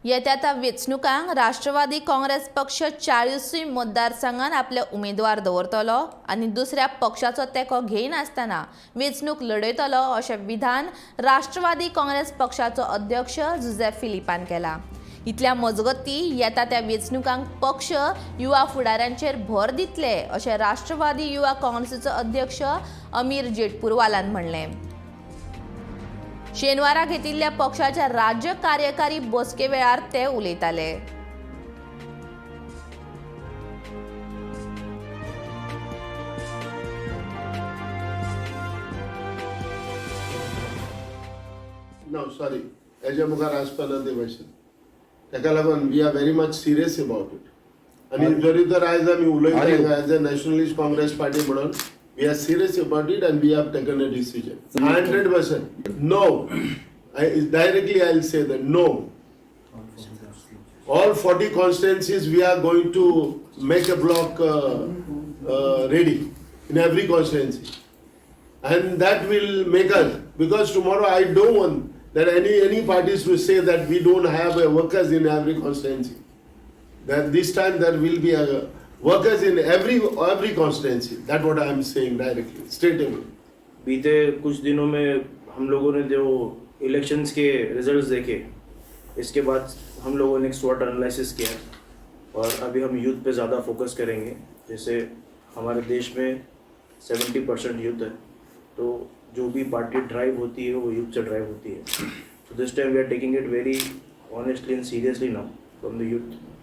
येत्या वेंचणुकांक राष्ट्रवादी काँग्रेस पक्ष 40 मतदारसंघात आपले उमेदवार दवरतलो आणि दुसऱ्या पक्षाचो तेको घेयनासतना वेंचणूक लढयतलो अशें विधान राष्ट्रवादी काँग्रेस पक्षाचो अध्यक्ष जोसेफ फिलिपान केला। इतल्या मजगती येता त्या वेंचणुकांक पक्ष युवा फुडाऱ्यांचेर भर दितले अशें राष्ट्रवादी युवा काँग्रेसीचो अध्यक्ष अमीर जेठपुरवालान म्हणलें। शेनवारा घेतिल्ल्या पक्षाच्या राज्य कार्यकारी बसके वेळार ते उलयताले। No, sorry. Eje मुखार आसपाना ते भाशेन. ताका लागून we are very much serious about it. आणि जरी तर आयज आमी उलयता एज अ नॅशनलिस्ट काँग्रेस पार्टी म्हणून we are serious about it and we have taken a decision. 100%. No. I'll say that no. All 40 constituencies we are going to make a block ready in every constituency. And that will make us, because tomorrow I don't want that any parties will say that we don't have workers in every constituency. That this time there will be workers in every constituency. That's what I am saying directly, straight away. बीते कुछ दिनों में हम लोगों ने जो elections के results देखे, इसके बाद हम लोगों ने एक स्वॉट एनालिसिस किया और अभी हम यूथ पे ज़्यादा फोकस करेंगे। जैसे हमारे देश में 70% यूथ है, तो जो भी पार्टी ड्राइव होती है वो यूथ से ड्राइव होती है। So this time we are taking it very honestly and seriously now from the youth